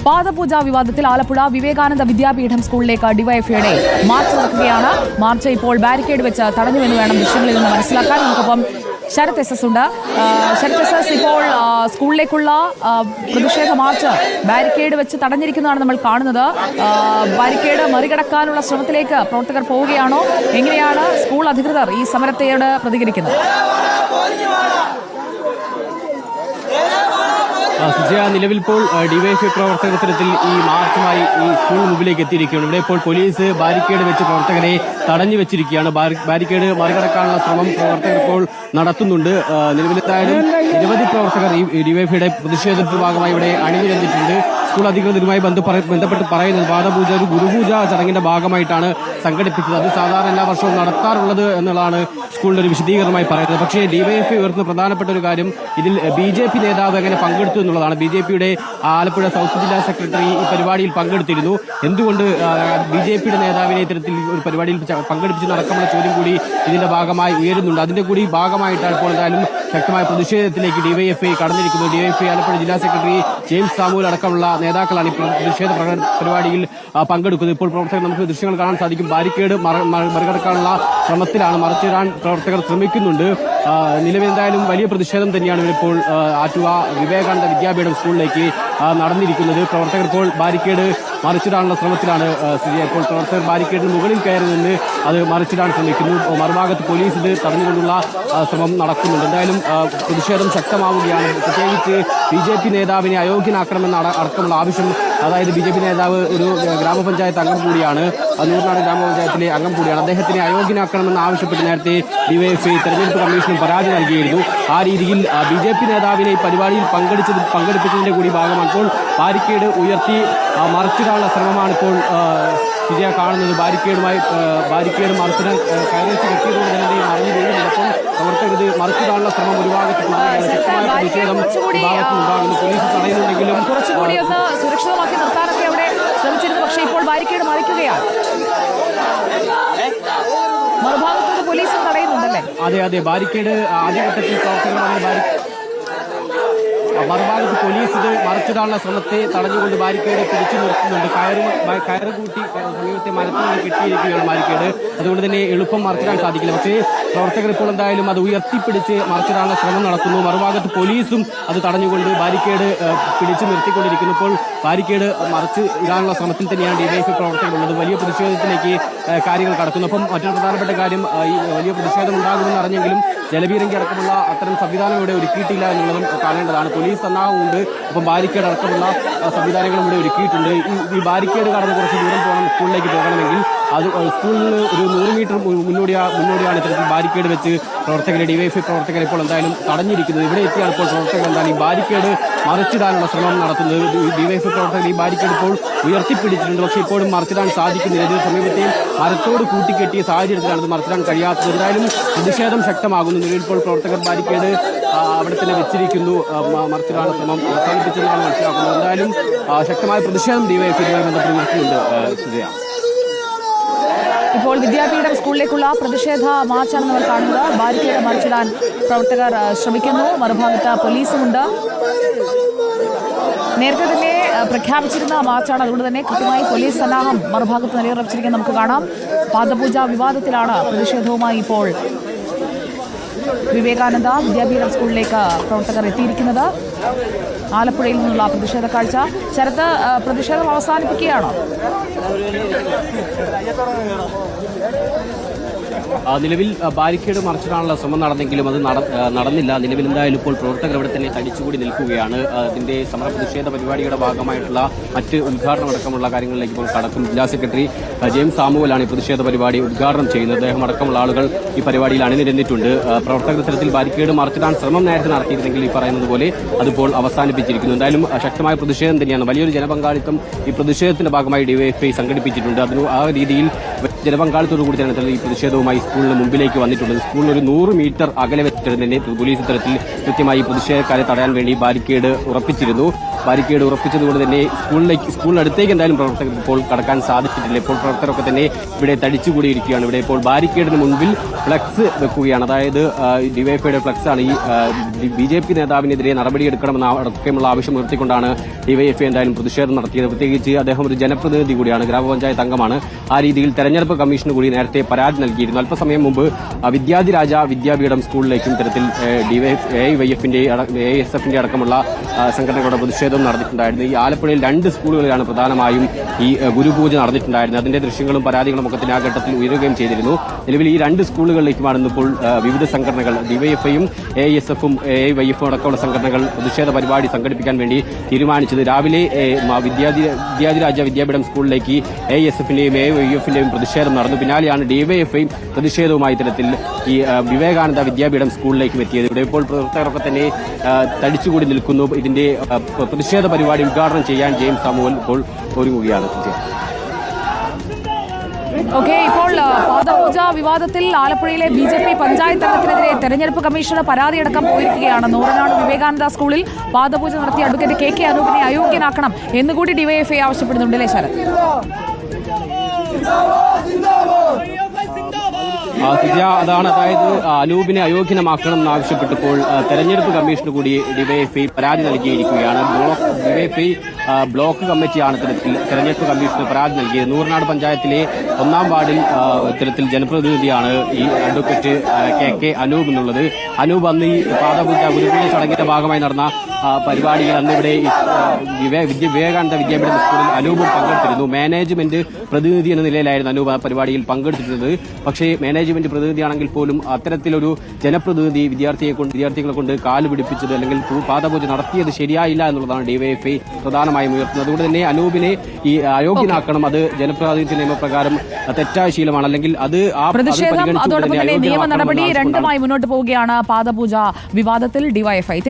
പാദപൂജ വിവാദത്തിൽ ആലപ്പുഴ വിവേകാനന്ദ വിദ്യാപീഠം സ്കൂളിലേക്ക് ഡിവൈഎഫ്ഐയുടെ മാർച്ച് നടക്കുകയാണ്. മാർച്ച് ഇപ്പോൾ ബാരിക്കേഡ് വെച്ച് തടഞ്ഞുവെന്ന് വേണം ദൃശ്യങ്ങളിൽ നിന്ന് മനസ്സിലാക്കാൻ. നമുക്കൊപ്പം ശരത് എസ് എസ് ഉണ്ട്. ശരത് എസ് എസ്, ഇപ്പോൾ സ്കൂളിലേക്കുള്ള പ്രതിഷേധ മാർച്ച് ബാരിക്കേഡ് വെച്ച് തടഞ്ഞിരിക്കുന്നതാണ് നമ്മൾ കാണുന്നത്. ബാരിക്കേഡ് മറികടക്കാനുള്ള ശ്രമത്തിലേക്ക് പ്രവർത്തകർ പോവുകയാണോ? എങ്ങനെയാണ് സ്കൂൾ അധികൃതർ ഈ സമരത്തോട് പ്രതികരിക്കുന്നത്? സുജയ, നിലവിൽ ഇപ്പോൾ ഡിവൈഎഫ്ഐ പ്രവർത്തകർ തരത്തിൽ ഈ മാർച്ചുമായി ഈ സ്കൂൾ മുമ്പിലേക്ക് എത്തിയിരിക്കുകയാണ്. ഇവിടെ ഇപ്പോൾ പോലീസ് ബാരിക്കേഡ് വെച്ച് പ്രവർത്തകരെ തടഞ്ഞു വെച്ചിരിക്കുകയാണ്. ബാരിക്കേഡ് മറികടക്കാനുള്ള ശ്രമം പ്രവർത്തകർ ഇപ്പോൾ നടത്തുന്നുണ്ട്. നിലവിലെത്തായാലും നിരവധി പ്രവർത്തകർ ഈ ഡിവൈഎഫ്ഐയുടെ പ്രതിഷേധത്തിന്റെ ഭാഗമായി ഇവിടെ അണിനിരന്നിട്ടുണ്ട്. സ്കൂൾ അധികൃതരുമായി ബന്ധപ്പെട്ട് പറയുന്നത് പാദപൂജ ഒരു ഗുരുപൂജ ചടങ്ങിന്റെ ഭാഗമായിട്ടാണ് സംഘടിപ്പിച്ചത്. അത് സാധാരണ എല്ലാ വർഷവും നടത്താറുള്ളത് എന്നുള്ളതാണ് സ്കൂളിന്റെ ഒരു വിശദീകരണമായി പറയുന്നത്. പക്ഷേ ഡിവൈഎഫ്ഐ ഉയർത്തുന്ന പ്രധാനപ്പെട്ട ഒരു കാര്യം ഇതിൽ ബിജെപി നേതാവ് എങ്ങനെ പങ്കെടുത്തു എന്നുള്ളതാണ്. ബിജെപിയുടെ ആലപ്പുഴ സൗത്ത് ജില്ലാ സെക്രട്ടറി ഈ പരിപാടിയിൽ പങ്കെടുത്തിരുന്നു. എന്തുകൊണ്ട് ബിജെപിയുടെ നേതാവിനെ ഇത്തരത്തിൽ ഒരു പരിപാടിയിൽ പങ്കെടുപ്പിച്ചെന്നടക്കമുള്ള ചോദ്യം കൂടി ഇതിന്റെ ഭാഗമായി ഉയരുന്നുണ്ട്. അതിന്റെ കൂടി ഭാഗമായിട്ടാണ് ഇപ്പോൾ എന്തായാലും ശക്തമായ പ്രതിഷേധത്തിലേക്ക് ഡിവൈഎഫ്ഐ കടന്നിരിക്കുന്നത്. ഡിവൈഎഫ്ഐ ആലപ്പുഴ ജില്ലാ സെക്രട്ടറി ജെയിംസ് സാമുവൽ അടക്കമുള്ള നേതാക്കളാണ് ഈ പ്രതിഷേധ പരിപാടിയിൽ പങ്കെടുക്കുന്നത്. ഇപ്പോൾ പ്രവർത്തകർ നമുക്ക് ദൃശ്യങ്ങൾ കാണാൻ സാധിക്കും. ബാരിക്കേഡ് മറികടക്കാനുള്ള ശ്രമത്തിലാണ്, മറിച്ചിടാൻ പ്രവർത്തകർ ശ്രമിക്കുന്നുണ്ട്. നിലവിൽ എന്തായാലും വലിയ പ്രതിഷേധം തന്നെയാണ് ഇവരിപ്പോൾ ആറ്റുവ വിവേകാനന്ദ വിദ്യാപീഠം സ്കൂളിലേക്ക് നടന്നിരിക്കുന്നത്. പ്രവർത്തകർ ഇപ്പോൾ ബാരിക്കേഡ് മറിച്ചിടാനുള്ള ശ്രമത്തിലാണ്. ഇപ്പോൾ പ്രവർത്തകർ ബാരിക്കേഡിന് മുകളിൽ കയറി നിന്ന് അത് മറിച്ചിടാൻ ശ്രമിക്കുന്നു. മറുഭാഗത്ത് പോലീസ് ഇത് തടഞ്ഞുകൊണ്ടുള്ള ശ്രമം നടക്കുന്നുണ്ട്. എന്തായാലും പ്രതിഷേധം ശക്തമാവുകയാണ്. പ്രത്യേകിച്ച് ബിജെപി നേതാവിനെ അയോഗ്യനാക്കണമെന്ന അടക്കമുള്ള ആവശ്യം, അതായത് ബിജെപി നേതാവ് ഒരു ഗ്രാമപഞ്ചായത്ത് അംഗം കൂടിയാണ്, നൂറിനാട് ഗ്രാമപഞ്ചായത്തിലെ അംഗം കൂടിയാണ്. അദ്ദേഹത്തിനെ അയോഗ്യനാക്കണമെന്ന് ആവശ്യപ്പെട്ട് നേരത്തെ ഡിവൈഎഫ്ഐ തെരഞ്ഞെടുപ്പ് കമ്മീഷന് പരാതി നൽകിയിരുന്നു. ആ രീതിയിൽ ബിജെപി നേതാവിനെ ഈ പരിപാടിയിൽ പങ്കെടുപ്പിച്ചതിന്റെ കൂടി ഭാഗമാണ് ഇപ്പോൾ ബാരിക്കേഡ് ഉയർത്തി മറിച്ചിടാനുള്ള ശ്രമമാണ് ഇപ്പോൾ വിജയ കാണുന്നത്. ബാരിക്കേഡ് മറിച്ചിടാൻ കയറിച്ച് കെട്ടിയതുകൊണ്ട് തന്നെ മറിഞ്ഞു വീഴുന്നതോടൊപ്പം പ്രവർത്തകർ ഇത് മറിച്ചിടാനുള്ള ശ്രമം ഒരു ഭാഗത്ത് ശക്തമായ പ്രതിഷേധം ഭാഗത്തുനിന്നുണ്ടാകുന്നു. പോലീസ് തടയുന്നുണ്ടെങ്കിലും കുറച്ചുകൂടി ഒന്ന് സുരക്ഷിതമാക്കി നിർത്താനൊക്കെ അവിടെ ശ്രമിച്ചിരുന്നു. പക്ഷേ ഇപ്പോൾ ബാരിക്കേഡ് മറിക്കുകയാണ്. മറുഭാഗത്തോട് പോലീസും തടയുന്നുണ്ടല്ലേ? അതെ, ബാരിക്കേഡ് ആദ്യഘട്ടത്തിൽ പ്രവർത്തകർ മറുഭാഗത്ത് പോലീസ് ഇത് മറിച്ചിടാനുള്ള ശ്രമത്തെ തടഞ്ഞുകൊണ്ട് ബാരിക്കേഡ് പിടിച്ചു നിർത്തുന്നുണ്ട്. കയറ് കൂട്ടി സമീപത്തെ മരത്തിനുള്ളിൽ കെട്ടിയിരിക്കുകയാണ് ബാരിക്കേഡ്. അതുകൊണ്ട് തന്നെ എളുപ്പം മറിച്ചിടാൻ സാധിക്കില്ല. പക്ഷേ പ്രവർത്തകർ ഇപ്പോൾ എന്തായാലും അത് ഉയർത്തിപ്പിടിച്ച് മറിച്ചിടാനുള്ള ശ്രമം നടത്തുന്നു. മറുഭാഗത്ത് പോലീസും അത് തടഞ്ഞുകൊണ്ട് ബാരിക്കേഡ് പിടിച്ചു നിർത്തിക്കൊണ്ടിരിക്കുന്നു. ഇപ്പോൾ ബാരിക്കേഡ് മറിച്ച് ഇടാനുള്ള ശ്രമത്തിൽ തന്നെയാണ് ഡിവൈഎഫ്ഐ പ്രവർത്തകരുള്ളത്. വലിയ പ്രതിഷേധത്തിലേക്ക് കാര്യങ്ങൾ കടക്കുന്നു. അപ്പം മറ്റൊരു പ്രധാനപ്പെട്ട കാര്യം, ഈ വലിയ പ്രതിഷേധം ഉണ്ടാകുമെന്ന് അറിഞ്ഞെങ്കിലും ജലപീരങ്കി അടക്കമുള്ള അത്തരം സംവിധാനം ഇവിടെ ഒരുക്കിയിട്ടില്ല എന്നുള്ളതും കാണേണ്ടതാണ്. പോലീസ് സന്നാഹമുണ്ട്, അപ്പം ബാരിക്കേഡ് അടക്കമുള്ള സംവിധാനങ്ങളും ഇവിടെ ഒരുക്കിയിട്ടുണ്ട്. ഈ ബാരിക്കേഡ് കടന്ന് കുറച്ച് ദൂരം പോകണം, സ്കൂളിലേക്ക് പോകണമെങ്കിൽ അത് സ്കൂളിൽ ഒരു 100 മീറ്റർ മുന്നോടിയാണ് ഇത്തരത്തിൽ ബാരിക്കേഡ് വെച്ച് ഡിവൈഎഫ്ഐ പ്രവർത്തകരെ ഇപ്പോൾ എന്തായാലും തടഞ്ഞിരിക്കുന്നത്. ഇവിടെ എത്തിയാണ് ഇപ്പോൾ പ്രവർത്തകർ എന്തായാലും ഈ ബാരിക്കേഡ് മറിച്ചിടാനുള്ള ശ്രമം നടത്തുന്നത്. ഡിവൈഎഫ്ഐ പ്രവർത്തകർ ഈ ബാരിക്കേഡ് ഇപ്പോൾ ഉയർത്തിപ്പിടിച്ചിട്ടുണ്ട്. പക്ഷേ ഇപ്പോഴും മറിച്ചിടാൻ സാധിക്കുന്നില്ല. ഇതിന് സമീപത്തെയും മരത്തോട് കൂട്ടിക്കെട്ടിയ സാഹചര്യത്തിലാണ് ഇത് മറിച്ചിടാൻ കഴിയാത്തത്. എന്തായാലും പ്രതിഷേധം ശക്തമാകുന്നു. നിലവിൽ ഇപ്പോൾ പ്രവർത്തകർ ബാരിക്കേഡ് അവിടെ തന്നെ വെച്ചിരിക്കുന്നു. മറിച്ചിടാനുള്ള ശ്രമം അവസാനിപ്പിച്ചതെന്നാണ് മനസ്സിലാക്കുന്നത്. എന്തായാലും ശക്തമായ പ്രതിഷേധം ഡിവൈഎഫ്ഐയുമായി ബന്ധപ്പെട്ട് ഉയർത്തുന്നുണ്ട്. ഇപ്പോൾ വിദ്യാപീഠം സ്കൂളിലേക്കുള്ള പ്രതിഷേധ മാർച്ചാണ് നമ്മൾ കാണുന്നത്. ബാരിക്കേഡ് മറിച്ചിടാൻ പ്രവർത്തകർ ശ്രമിക്കുന്നു. മറുഭാഗത്ത് പോലീസുമുണ്ട്. നേരത്തെ തന്നെ പ്രഖ്യാപിച്ചിരുന്ന മാർച്ചാണ്. അതുകൊണ്ട് തന്നെ കൃത്യമായി പോലീസ് സന്നാഹം മറുഭാഗത്ത് നിലയുറപ്പിച്ചിരിക്കുന്നത് നമുക്ക് കാണാം. പാദപൂജ വിവാദത്തിലാണ് പ്രതിഷേധവുമായി ഇപ്പോൾ വിവേകാനന്ദ വിദ്യാപീഠം സ്കൂളിലേക്ക് പ്രവർത്തകർ എത്തിയിരിക്കുന്നത്. ആലപ്പുഴയിൽ നിന്നുള്ള പ്രതിഷേധ കാഴ്ച. ശരത്ത്, പ്രതിഷേധം അവസാനിപ്പിക്കുകയാണോ? നിലവിൽ ബാരിക്കേഡ് മറിച്ചിടാനുള്ള ശ്രമം നടന്നെങ്കിലും അത് നടന്നില്ല. നിലവിൽ എന്തായാലും ഇപ്പോൾ പ്രവർത്തകർ ഇവിടെ തന്നെ തടിച്ചുകൂടി നിൽക്കുകയാണ്. അതിന്റെ സമര പ്രതിഷേധ പരിപാടിയുടെ ഭാഗമായിട്ടുള്ള മറ്റ് ഉദ്ഘാടനം അടക്കമുള്ള കാര്യങ്ങളിലേക്ക് ഇപ്പോൾ കടക്കും. ജില്ലാ സെക്രട്ടറി ജെയിംസ് സാമുവലാണ് ഈ പ്രതിഷേധ പരിപാടി ഉദ്ഘാടനം ചെയ്യുന്നത്. അദ്ദേഹം അടക്കമുള്ള ആളുകൾ ഈ പരിപാടിയിൽ അണിനിരന്നിട്ടുണ്ട്. പ്രവർത്തകർ തരത്തിൽ ബാരിക്കേഡ് മറിച്ചിടാൻ ശ്രമം നേരത്തെ നടത്തിയിരുന്നെങ്കിൽ ഈ പറയുന്നത് പോലെ അതിപ്പോൾ അവസാനിപ്പിച്ചിരിക്കുന്നു. എന്തായാലും ശക്തമായ പ്രതിഷേധം തന്നെയാണ്. വലിയൊരു ജനപങ്കാളിത്തം ഈ പ്രതിഷേധത്തിന്റെ ഭാഗമായി ഡിവൈഎഫ്ഐ സംഘടിപ്പിച്ചിട്ടുണ്ട്. ആ രീതിയിൽ ജനപങ്കാളിത്തോടു കൂടി തന്നെ ഈ പ്രതിഷേധവുമായി സ്കൂളിന് മുമ്പിലേക്ക് വന്നിട്ടുള്ളത്. സ്കൂളിൽ ഒരു 100 മീറ്റർ അകലെ വെച്ചിട്ട് തന്നെ പോലീസ് ഇത്തരത്തിൽ കൃത്യമായി പ്രതിഷേധക്കാരെ തടയാൻ വേണ്ടി ബാരിക്കേഡ് ഉറപ്പിച്ചിരുന്നു. ബാരിക്കേഡ് ഉറപ്പിച്ചതുകൊണ്ട് തന്നെ സ്കൂളിനടുത്തേക്ക് എന്തായാലും പ്രവർത്തകർക്ക് ഇപ്പോൾ കടക്കാൻ സാധിച്ചിട്ടില്ല. ഇപ്പോൾ പ്രവർത്തകരൊക്കെ തന്നെ ഇവിടെ തടിച്ചുകൂടിയിരിക്കുകയാണ്. ഇവിടെ ഇപ്പോൾ ബാരിക്കേഡിന് മുൻപിൽ ഫ്ലക്സ് വെക്കുകയാണ്. അതായത് ഡിവൈഎഫ്ഐയുടെ ഫ്ലക്സ് ആണ്. ഈ BJP നേതാവിനെതിരെ നടപടിയെടുക്കണമെന്ന അടക്കമുള്ള ആവശ്യം ഉയർത്തിക്കൊണ്ടാണ് ഡിവൈഎഫ്ഐ എന്തായാലും പ്രതിഷേധം നടത്തിയത്. പ്രത്യേകിച്ച് അദ്ദേഹം ഒരു ജനപ്രതിനിധി കൂടിയാണ്, ഗ്രാമപഞ്ചായത്ത് അംഗമാണ്. ആ രീതിയിൽ തെരഞ്ഞെടുപ്പ് കമ്മീഷന് കൂടി നേരത്തെ പരാതി നൽകിയിരുന്നു. അല്പസമയം മുമ്പ് വിദ്യാധിരാജ വിദ്യാപീഠം സ്കൂളിലേക്കും ഇത്തരത്തിൽ AIYFന്റെ ASFന്റെ അടക്കമുള്ള സംഘടനകളുടെ പ്രതിഷേധം നടന്നിട്ടുണ്ടായിരുന്നു. ഈ ആലപ്പുഴയിൽ 2 സ്കൂളുകളിലാണ് പ്രധാനമായും ഈ ഗുരുപൂജ നടന്നിട്ടുണ്ടായിരുന്നത്. അതിന്റെ ദൃശ്യങ്ങളും പരാതികളും ഒക്കെ ആ ഘട്ടത്തിൽ ഉയരുകയും ചെയ്തിരുന്നു. നിലവിൽ ഈ 2 സ്കൂളുകളിലേക്കുമാണ് ഇന്നിപ്പോൾ വിവിധ സംഘടനകൾ ഡിവൈഎഫ്ഐയും ASFും AIYFും അടക്കമുള്ള സംഘടനകൾ പ്രതിഷേധ പരിപാടി സംഘടിപ്പിക്കാൻ വേണ്ടി തീരുമാനിച്ചത്. രാവിലെ വിദ്യാധിരാജ വിദ്യാപീഠം സ്കൂളിലേക്ക് ASFന്റെയും AIYFന്റെയും പ്രതിഷേധം നടന്നു. പിന്നാലെയാണ് ഡിവൈഎഫ്ഐ പ്രതിഷേധവുമായി ഇത്തരത്തിൽ ഈ വിവേകാനന്ദ വിദ്യാപീഠം സ്കൂളിലേക്കും എത്തിയത്. ഇവിടെ ഇപ്പോൾ പ്രവർത്തകരൊക്കെ തന്നെ തടിച്ചുകൂടി നിൽക്കുന്നു. ഇതിന്റെ പ്രതിഷേധ പരിപാടി ഉദ്ഘാടനം ചെയ്യാൻ ജെയിംസ് സാമുവൽ ഇപ്പോൾ ഒരുങ്ങുകയാണ്. ഓക്കെ, ഇപ്പോൾ പാദപൂജ വിവാദത്തിൽ ആലപ്പുഴയിലെ BJP പഞ്ചായത്ത് അംഗത്തിനെതിരെ തെരഞ്ഞെടുപ്പ് കമ്മീഷന് പരാതിയടക്കം പോയിരിക്കുകയാണ്. നൂറനാട് വിവേകാനന്ദ സ്കൂളിൽ പാദപൂജ നടത്തിയ അഡ്വക്കേറ്റ് KK അനൂപിനെ അയോഗ്യനാക്കണം എന്നുകൂടി ഡിവൈഎഫ്ഐ ആവശ്യപ്പെടുന്നുണ്ട്. അല്ലേ ശരത്? അതാണ്, അതായത് അനൂപിനെ അയോഗ്യമാക്കണം എന്നാവശ്യപ്പെട്ടപ്പോൾ തെരഞ്ഞെടുപ്പ് കമ്മീഷന് കൂടി ഡിവൈഎഫ്ഐ പരാതി നൽകിയിരിക്കുകയാണ്. ഡിവൈഎഫ്ഐ ബ്ലോക്ക് കമ്മിറ്റിയാണ് തെരഞ്ഞെടുപ്പ് കമ്മീഷന് പരാതി നൽകിയത്. നൂറനാട് പഞ്ചായത്തിലെ 1-ാം വാർഡിൽ ഇത്തരത്തിൽ ജനപ്രതിനിധിയാണ് ഈ അഡ്വക്കേറ്റ് KK അനൂപ് എന്നുള്ളത്. അനൂപ് അന്ന് ഈ പാദപൂജ ഗുരുപൂജ ചടങ്ങിന്റെ ഭാഗമായി നടന്ന പരിപാടിയിൽ അന്നിവിടെ വിവേകാനന്ദ വിദ്യാപീഠ സ്കൂളിൽ അനൂപും പങ്കെടുത്തിരുന്നു. മാനേജ്മെന്റ് പ്രതിനിധി എന്ന നിലയിലായിരുന്നു അനൂപ് ആ പരിപാടിയിൽ പങ്കെടുത്തിരുന്നത്. പക്ഷേ മാനേജ്മെന്റ് പ്രതിനിധിയാണെങ്കിൽ പോലും അത്തരത്തിലൊരു ജനപ്രതിനിധി വിദ്യാർത്ഥികളെ കൊണ്ട് കാല് പിടിപ്പിച്ചത് അല്ലെങ്കിൽ പാദപൂജ നടത്തിയത് ശരിയായില്ല എന്നുള്ളതാണ് ഡിവൈഎഫ്ഐ പ്രധാനമായും ഉയർത്തുന്നത്. അതുകൊണ്ട് തന്നെ അനൂപിനെ ഈ അയോഗ്യനാക്കണം. അത് ജനപ്രാതിനിധ്യ നിയമപ്രകാരം തെറ്റായ ശീലമാണ്. അല്ലെങ്കിൽ അത് പ്രതിഷേധം അതോടൊപ്പം തന്നെ നിയമ നടപടി രണ്ടുമായി മുന്നോട്ട് പോവുകയാണ് പാദപൂജ വിവാദത്തിൽ ഡിവൈഎഫ്ഐ.